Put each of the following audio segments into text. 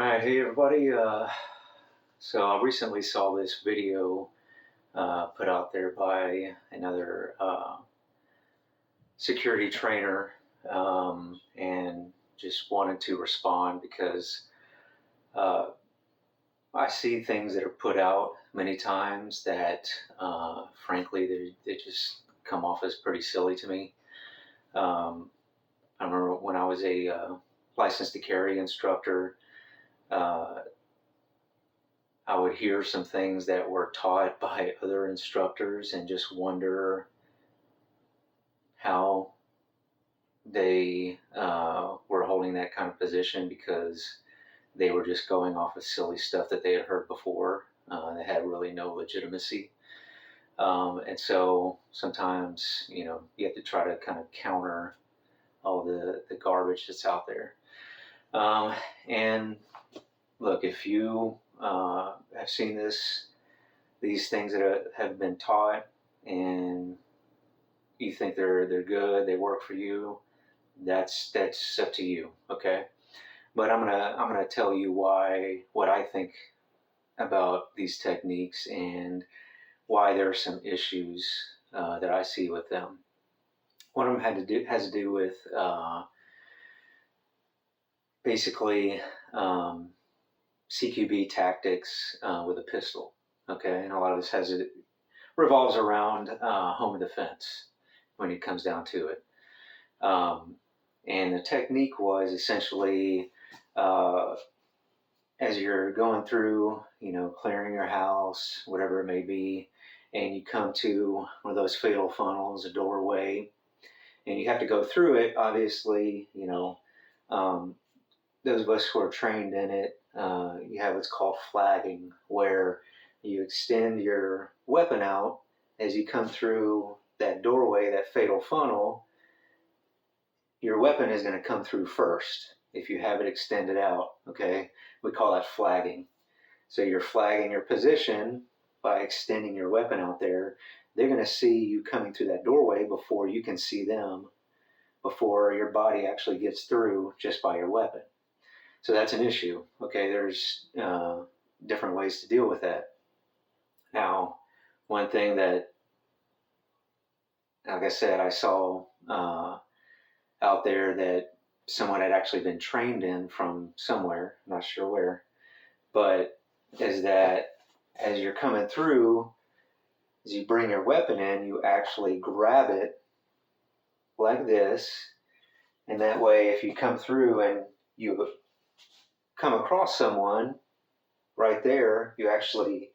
right, hey everybody. So I recently saw this video put out there by another security trainer, and just wanted to respond because uh, I see things that are put out many times that, frankly, they just come off as pretty silly to me. Um, I remember when I was a licensed to carry instructor. Uh, I would hear some things that were taught by other instructors and just wonder how they were holding that kind of position because they were just going off of silly stuff that they had heard before that had really no legitimacy. And so sometimes, you have to try to kind of counter all the garbage that's out there. And look, if you have seen these things that have been taught, and you think they're good, they work for you, that's up to you, okay? But I'm gonna tell you what I think about these techniques and why there are some issues that I see with them. One of them has to do with basically CQB tactics with a pistol. Okay, and a lot of this revolves around home defense when it comes down to it. And the technique was essentially as you're going through, clearing your house, whatever it may be, and you come to one of those fatal funnels, a doorway, and you have to go through it. Obviously, um, those of us who are trained in it, you have what's called flagging, where you extend your weapon out as you come through that doorway, that fatal funnel. Your weapon is going to come through first if you have it extended out, okay? We call that flagging. So you're flagging your position by extending your weapon out there. They're going to see you coming through that doorway before you can see them, before your body actually gets through just by your weapon. So that's an issue. Okay, there's different ways to deal with that. Now, one thing that, like I said, I saw out there that someone had actually been trained in from somewhere, I'm not sure where, but is that as you're coming through, as you bring your weapon in, you actually grab it like this, and that way if you come through and you come across someone right there, you actually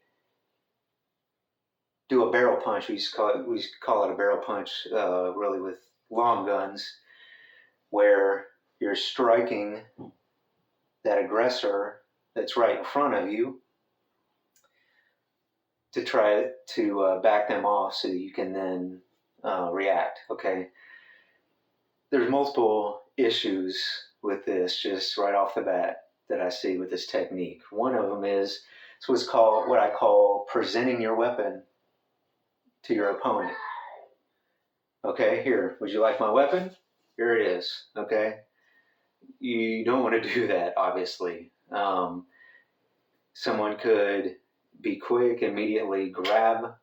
do a barrel punch. We call it a barrel punch, really with long guns, where you're striking that aggressor that's right in front of you to try to back them off so that you can then react. Okay, there's multiple issues with this just right off the bat that I see with this technique. One of them is what I call presenting your weapon to your opponent. Okay, here, would you like my weapon? Here it is. Okay, you don't want to do that, obviously. Someone could be quick, immediately grab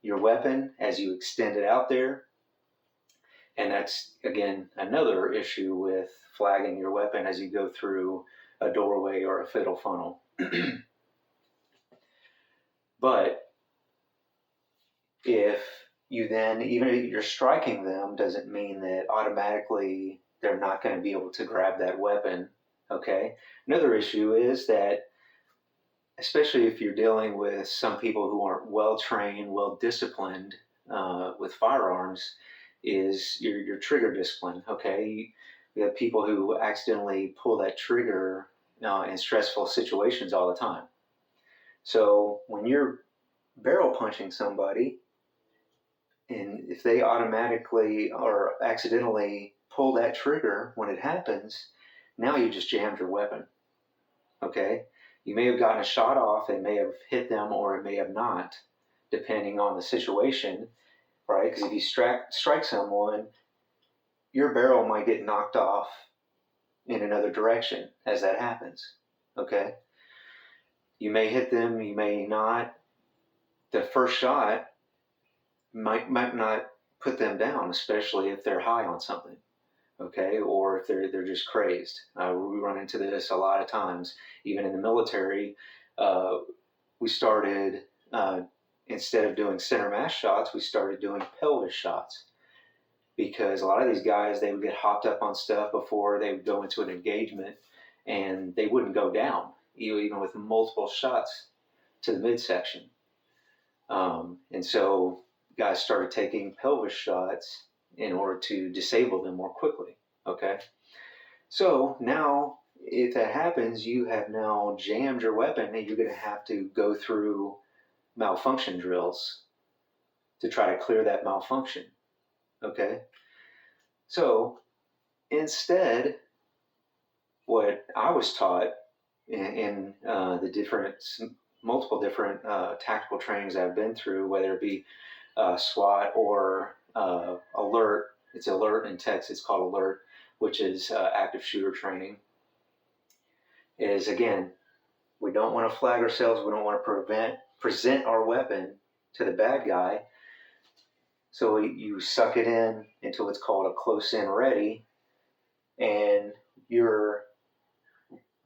your weapon as you extend it out there. And that's, again, another issue with flagging your weapon as you go through a doorway or a fatal funnel. But if you then, even if you're striking them, doesn't mean that automatically they're not going to be able to grab that weapon. Okay. Another issue is that, especially if you're dealing with some people who aren't well trained, well disciplined with firearms, is your trigger discipline. Okay, we have people who accidentally pull that trigger in stressful situations all the time. So when you're barrel punching somebody, and if they automatically or accidentally pull that trigger when it happens, now you just jammed your weapon. Okay, you may have gotten a shot off, it may have hit them, or it may have not, depending on the situation, right? Because if you strike someone, your barrel might get knocked off in another direction as that happens. Okay, you may hit them, you may not. The first shot might not put them down, especially if they're high on something. Okay, or if they're just crazed. We run into this a lot of times, even in the military. Uh, we started instead of doing center mass shots, we started doing pelvis shots because a lot of these guys, they would get hopped up on stuff before they would go into an engagement, and they wouldn't go down even with multiple shots to the midsection. And so guys started taking pelvis shots in order to disable them more quickly. Okay, so now if that happens, you have now jammed your weapon, and you're going to have to go through malfunction drills to try to clear that malfunction. Okay, so instead, what I was taught in the multiple different tactical trainings I've been through, whether it be SWAT or alert. It's alert in Texas. It's called alert, which is active shooter training. Is again, we don't want to flag ourselves. We don't want to present our weapon to the bad guy. So you suck it in until it's called a close in ready, and you're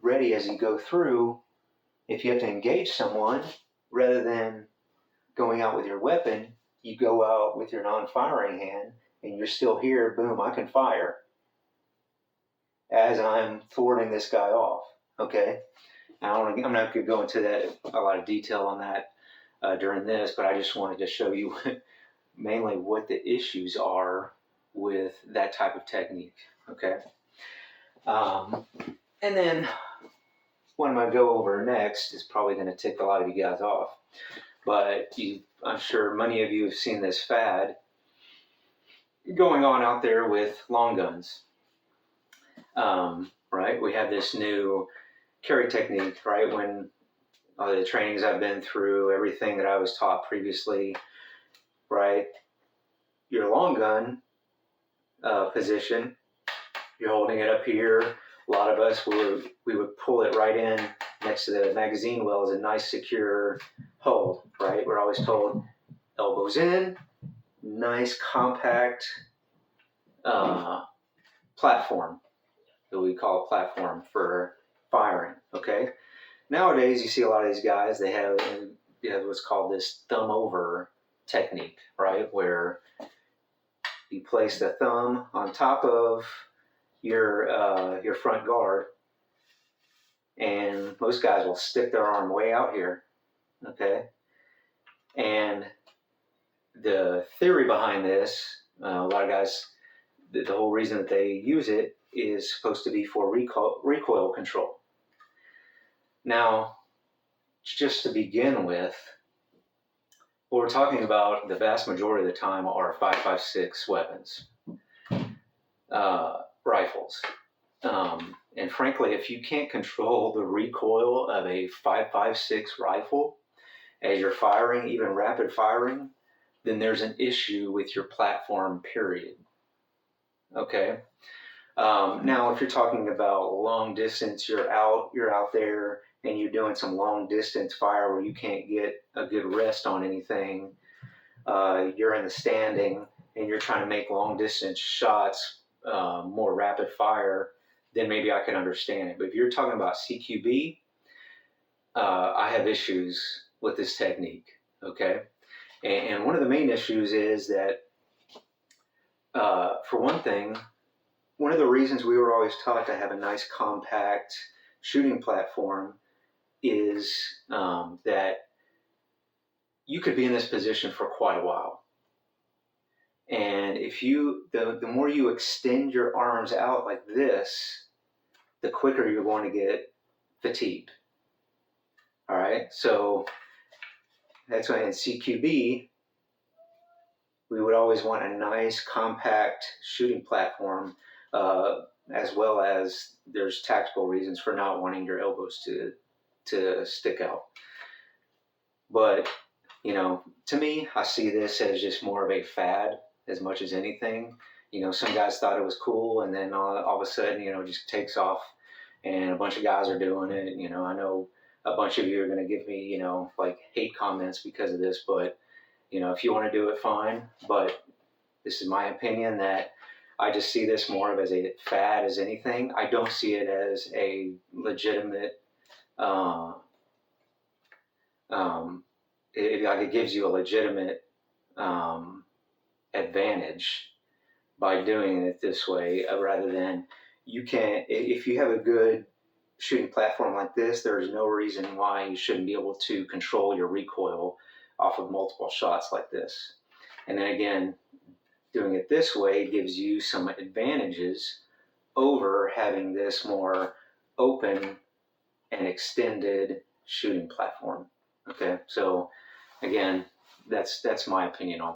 ready as you go through. If you have to engage someone, rather than going out with your weapon, you go out with your non-firing hand, and you're still here. Boom! I can fire as I'm thwarting this guy off. Okay. I'm not going to go into that a lot of detail on that during this, but I just wanted to show you mainly what the issues are with that type of technique. Okay. And then what I'm going to go over next is probably going to tick a lot of you guys off, but I'm sure many of you have seen this fad going on out there with long guns. Right? We have this new carry technique, right? When the trainings I've been through, everything that I was taught previously, right? Your long gun position, you're holding it up here. A lot of us, we would pull it right in next to the magazine well as a nice secure hold, right? We're always told elbows in, nice compact platform, that we call a platform for firing, okay? Nowadays, you see a lot of these guys, they have what's called this thumb over technique, right? Where you place the thumb on top of your front guard, and most guys will stick their arm way out here, okay? And the theory behind this, a lot of guys, the whole reason that they use it is supposed to be for recoil control. Now, just to begin with, what we're talking about the vast majority of the time are 5.56 weapons, rifles. And frankly, if you can't control the recoil of a 5.56 rifle as you're firing, even rapid firing, then there's an issue with your platform, period. Okay? Now, if you're talking about long distance, you're out there and you're doing some long distance fire where you can't get a good rest on anything, you're in the standing and you're trying to make long distance shots, more rapid fire, then maybe I can understand it. But if you're talking about CQB, I have issues with this technique, okay? And one of the main issues is that, for one thing, one of the reasons we were always taught to have a nice compact shooting platform is that you could be in this position for quite a while. And if the more you extend your arms out like this, the quicker you're going to get fatigued. All right, so that's why in CQB, we would always want a nice compact shooting platform, as well as there's tactical reasons for not wanting your elbows to stick out. But, to me, I see this as just more of a fad as much as anything. Some guys thought it was cool, and then all of a sudden, just takes off and a bunch of guys are doing it. I know a bunch of you are going to give me, like hate comments because of this, but if you want to do it, fine. But this is my opinion that I just see this more of as a fad as anything. I don't see it as a legitimate. Uh, like it gives you a legitimate advantage by doing it this way, rather than you can't. If you have a good shooting platform like this, there is no reason why you shouldn't be able to control your recoil off of multiple shots like this. And then again, doing it this way gives you some advantages over having this more open and extended shooting platform. Okay, so again, that's my opinion on